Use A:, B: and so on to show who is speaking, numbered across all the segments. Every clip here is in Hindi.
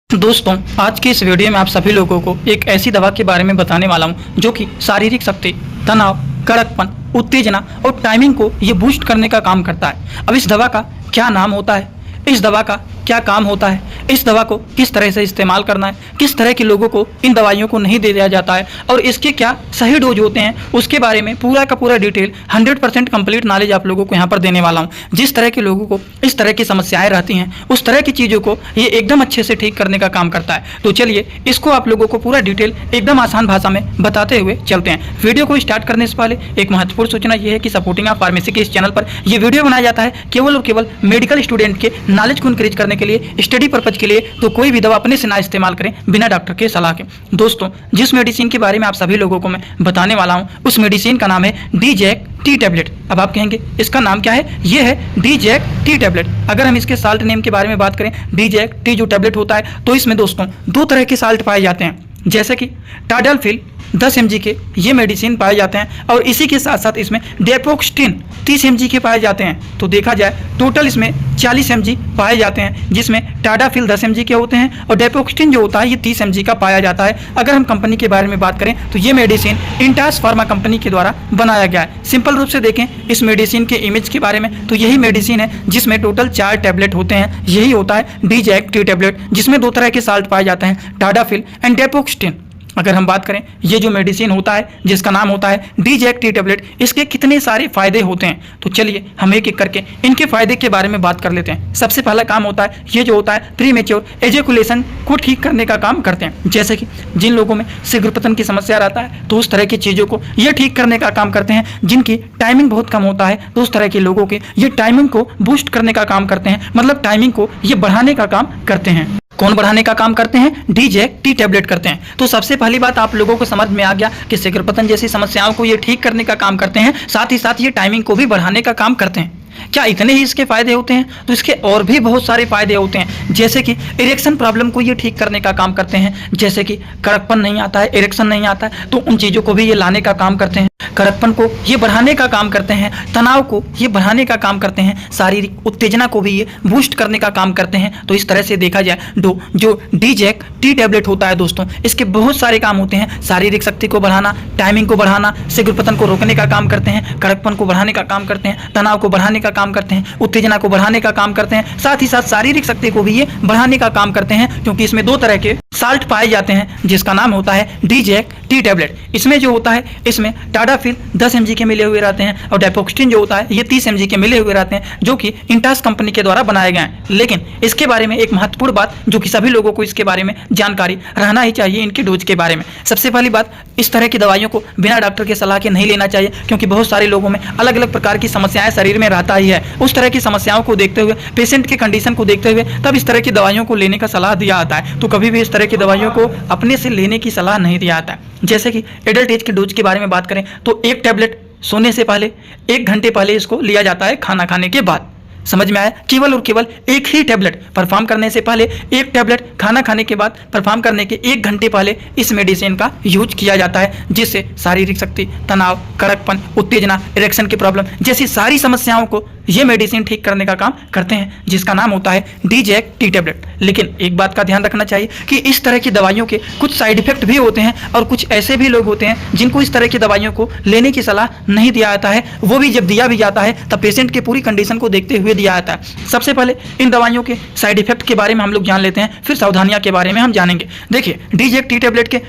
A: दोस्तों, आज की इस वीडियो में आप सभी लोगों को एक ऐसी दवा के बारे में बताने वाला हूं जो कि शारीरिक शक्ति, तनाव, कड़कपन, उत्तेजना और टाइमिंग को ये बूस्ट करने का काम करता है। अब इस दवा का क्या नाम होता है, इस दवा का क्या काम होता है, इस दवा को किस तरह से इस्तेमाल करना है, किस तरह के लोगों को इन दवाइयों को नहीं दे दिया जाता है और इसके क्या सही डोज होते हैं, उसके बारे में पूरा का पूरा डिटेल 100% कंप्लीट नॉलेज आप लोगों को यहाँ पर देने वाला हूँ। जिस तरह के लोगों को इस तरह की समस्याएं रहती हैं, उस तरह की चीज़ों को ये एकदम अच्छे से ठीक करने का काम करता है। तो चलिए इसको आप लोगों को पूरा डिटेल एकदम आसान भाषा में बताते हुए चलते हैं। वीडियो को स्टार्ट करने से पहले एक महत्वपूर्ण सूचना यह है कि सपोर्टिंग ऑफ फार्मेसी के इस चैनल पर यह वीडियो बनाया जाता है केवल और केवल मेडिकल स्टूडेंट के नॉलेज को इंक्रीज करने के लिए, स्टडी पर्पज के लिए। तो कोई भी दवा अपने से ना इस्तेमाल करें बिना डॉक्टर के सलाह के। दोस्तों, जिस मेडिसिन के बारे में आप सभी लोगों को मैं बताने वाला हूं, उस मेडिसिन का नाम है डीजैक टी टैबलेट। अब आप कहेंगे इसका नाम क्या है? ये है डीजैक टी टैबलेट। अगर हम इसके साल्ट नेम के बारे में बात करें, डीजैक टी जो टैबलेट होता है, तो इसमें दोस्तों दो तरह के साल्ट पाए जाते हैं, जैसे कि टाडालफिल 10 mg के ये मेडिसिन पाए जाते हैं और इसी के साथ साथ इसमें डेपोक्स्टिन 30 mg के पाए जाते हैं। तो देखा जाए टोटल इसमें 40 mg पाए जाते हैं, जिसमें टाडाफिल 10 mg के होते हैं और डेपोक्स्टिन जो होता है ये 30 mg का पाया जाता है। अगर हम कंपनी के बारे में बात करें तो ये मेडिसिन इंटास फार्मा कंपनी के द्वारा बनाया गया है। सिंपल रूप से देखें इस मेडिसिन के इमेज के बारे में, तो यही मेडिसिन है जिसमें टोटल 4 टैबलेट होते हैं। यही होता है डीजैक टी टैबलेट, जिसमें दो तरह के साल्ट पाए जाते हैं, टाडाफिल एंड डेपोक्स्टिन। अगर हम बात करें ये जो मेडिसिन होता है जिसका नाम होता है डीजैक टी टैबलेट, इसके कितने सारे फायदे होते हैं, तो चलिए हम एक एक करके इनके फायदे के बारे में बात कर लेते हैं। सबसे पहला काम होता है ये जो होता है प्रीमेच्योर एजेकुलेशन को ठीक करने का काम करते हैं। जैसे कि जिन लोगों में शीघ्रपतन की समस्या रहता है तो उस तरह की चीज़ों को ये ठीक करने का काम करते हैं। जिनकी टाइमिंग बहुत कम होता है तो उस तरह के लोगों के ये टाइमिंग को बूस्ट करने का काम करते हैं, मतलब टाइमिंग को ये बढ़ाने का काम करते हैं। कौन बढ़ाने का काम करते हैं? डीजैक टी टैबलेट करते हैं। तो सबसे पहली बात आप लोगों को समझ में आ गया कि शीघ्रपतन जैसी समस्याओं को ये ठीक करने का काम करते हैं, साथ ही साथ ये टाइमिंग को भी बढ़ाने का काम करते हैं। क्या इतने ही इसके फायदे होते हैं? तो इसके और भी बहुत सारे फायदे होते हैं, जैसे कि इरेक्शन प्रॉब्लम को ये ठीक करने का काम करते हैं। जैसे कि कड़कपन नहीं आता है, इरेक्शन नहीं आता है, तो उन चीज़ों को भी ये लाने का काम करते हैं। कड़कपन को ये बढ़ाने का काम करते हैं, तनाव को ये बढ़ाने का काम करते हैं, शारीरिक उत्तेजना को भी ये बूस्ट करने का काम करते हैं। तो इस तरह से देखा जाए जो डीजैक टी टैबलेट होता है दोस्तों, इसके बहुत सारे काम होते हैं। शारीरिक शक्ति को बढ़ाना, टाइमिंग को बढ़ाना, शीघ्रपतन को रोकने का काम करते हैं, कड़कपन को बढ़ाने का काम करते हैं, तनाव को बढ़ाने का काम करते हैं, उत्तेजना को बढ़ाने का काम करते हैं, साथ ही साथ शारीरिक शक्ति को भी ये बढ़ाने का काम करते हैं। क्योंकि इसमें दो तरह के साल्ट पाए जाते हैं जिसका नाम होता है डीजैक टी टैबलेट। इसमें जो होता है इसमें टाडाफिल 10 mg के मिले हुए रहते हैं और डेपोक्स्टिन जो होता है ये 30 mg के मिले हुए रहते हैं, जो कि इंटास कंपनी के द्वारा बनाए गए हैं। लेकिन इसके बारे में एक महत्वपूर्ण बात जो कि सभी लोगों को इसके बारे में जानकारी रहना ही चाहिए, इनके डोज के बारे में। सबसे पहली बात, इस तरह की दवाइयों को बिना डॉक्टर के सलाह के नहीं लेना चाहिए, क्योंकि बहुत सारे लोगों में अलग अलग प्रकार की समस्याएं शरीर में रहता ही है। उस तरह की समस्याओं को देखते हुए, पेशेंट के कंडीशन को देखते हुए तब इस तरह की दवाइयों को लेने का सलाह दिया जाता है। तो कभी भी इस तरह की दवाइयों को अपने से लेने की सलाह नहीं दिया जाता है। जैसे कि एडल्ट एज के डोज के बारे में बात करें तो एक टैबलेट सोने से पहले 1 घंटे पहले इसको लिया जाता है, खाना खाने के बाद। समझ में आया? केवल और केवल एक ही टैबलेट परफॉर्म करने से पहले, एक टैबलेट खाना खाने के बाद परफॉर्म करने के 1 घंटे पहले इस मेडिसिन का यूज किया जाता है, जिससे शारीरिक शक्ति, तनाव, कड़कपन, उत्तेजना, इरेक्शन की प्रॉब्लम जैसी सारी समस्याओं को ये मेडिसिन ठीक करने का काम करते हैं, जिसका नाम होता है डीजैक टी टैबलेट। लेकिन एक बात का ध्यान रखना चाहिए कि इस तरह की दवाइयों के कुछ साइड इफेक्ट भी होते हैं और कुछ ऐसे भी लोग होते हैं जिनको इस तरह की दवाइयों को लेने की सलाह नहीं दिया जाता है। वो भी जब दिया भी जाता है तब पेशेंट के पूरी कंडीशन को देखते हुए दिया जाता है। सबसे पहले इन दवाइयों के साइड इफेक्ट के बारे में हम लोग जान लेते हैं, फिर सावधानियां के बारे में हम जानेंगे। देखिए, डीजैक टी टैबलेट के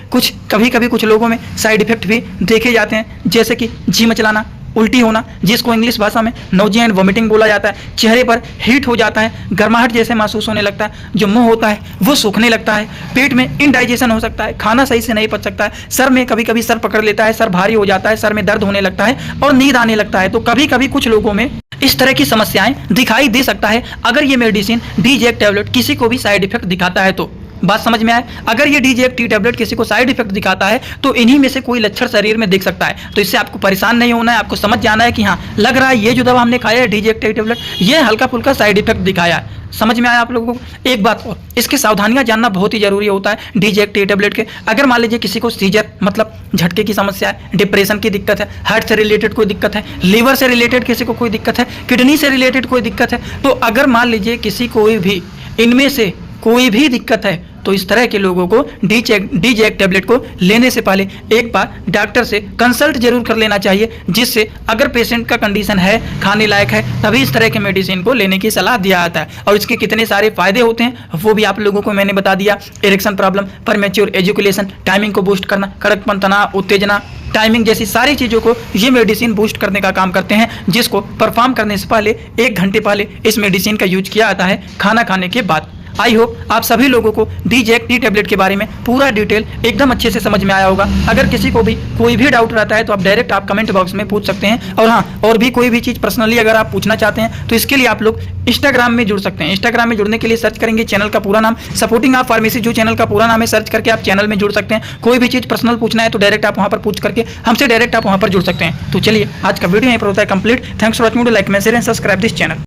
A: कभी कभी कुछ लोगों में साइड इफेक्ट भी देखे जाते हैं, जैसे कि जी मचलाना, उल्टी होना, जिसको इंग्लिश भाषा में नोजिया एंड वोमिटिंग बोला जाता है, चेहरे पर हीट हो जाता है, गर्माहट जैसे महसूस होने लगता है, जो मुंह होता है वो सूखने लगता है, पेट में इनडाइजेशन हो सकता है, खाना सही से नहीं पच सकता है, सर में कभी कभी सर पकड़ लेता है, सर भारी हो जाता है, सर में दर्द होने लगता है और नींद आने लगता है। तो कभी कभी कुछ लोगों में इस तरह की समस्याएं दिखाई दे सकता है अगर ये मेडिसिन डीजैक टैबलेट किसी को भी साइड इफेक्ट दिखाता है तो। बात समझ में आए? अगर ये डीजैक टी टैबलेट किसी को साइड इफेक्ट दिखाता है तो इन्हीं में से कोई लक्षण शरीर में दिख सकता है। तो इससे आपको परेशान नहीं होना है, आपको समझ जाना है कि हाँ, लग रहा है ये जो दवा हमने खाया है डीजैक टी टैबलेट, ये हल्का फुल्का साइड इफेक्ट दिखाया है। समझ में आया आप लोगों को? एक बात और, इसकी सावधानियां जानना बहुत ही जरूरी होता है डीजैक टी टैबलेट के। अगर मान लीजिए किसी को सीजर मतलब झटके की समस्या है, डिप्रेशन की दिक्कत है, हार्ट से रिलेटेड कोई दिक्कत है, लीवर से रिलेटेड किसी को कोई दिक्कत है, किडनी से रिलेटेड कोई दिक्कत है, तो अगर मान लीजिए किसी कोई भी इनमें से कोई भी दिक्कत है तो इस तरह के लोगों को डी-जैक टैबलेट को लेने से पहले एक बार डॉक्टर से कंसल्ट जरूर कर लेना चाहिए, जिससे अगर पेशेंट का कंडीशन है, खाने लायक है, तभी इस तरह के मेडिसिन को लेने की सलाह दिया जाता है। और इसके कितने सारे फायदे होते हैं वो भी आप लोगों को मैंने बता दिया। Erection problem, premature education, timing को बूस्ट करना, कड़कपन, तनाव, उत्तेजना, टाइमिंग जैसी सारी चीज़ों को ये मेडिसिन बूस्ट करने का काम करते हैं, जिसको परफॉर्म करने से पहले 1 घंटे पहले इस मेडिसिन का यूज किया जाता है खाना खाने के बाद। आई होप आप सभी लोगों को डी-जैक टैबलेट के बारे में पूरा डिटेल एकदम अच्छे से समझ में आया होगा। अगर किसी को भी कोई भी डाउट रहता है तो आप डायरेक्ट आप कमेंट बॉक्स में पूछ सकते हैं। और हाँ, और भी कोई भी चीज़ पर्सनली अगर आप पूछना चाहते हैं तो इसके लिए आप लोग इंस्टाग्राम में जुड़ सकते हैं। इंस्टाग्राम में जुड़ने के लिए सर्च करेंगे चैनल का पूरा नाम सपोर्टिंग आप फार्मेसी, जो चैनल का पूरा नाम है, सर्च करके आप चैनल में जुड़ सकते हैं। कोई भी चीज़ पर्सनल पूछना है तो डायरेक्ट आप वहाँ पर पूछ करके हमसे डायरेक्ट आप वहाँ पर जुड़ सकते हैं। तो चलिए आज का वीडियो यहीं पर होता है complete. Thanks for watching, like, share and subscribe this channel.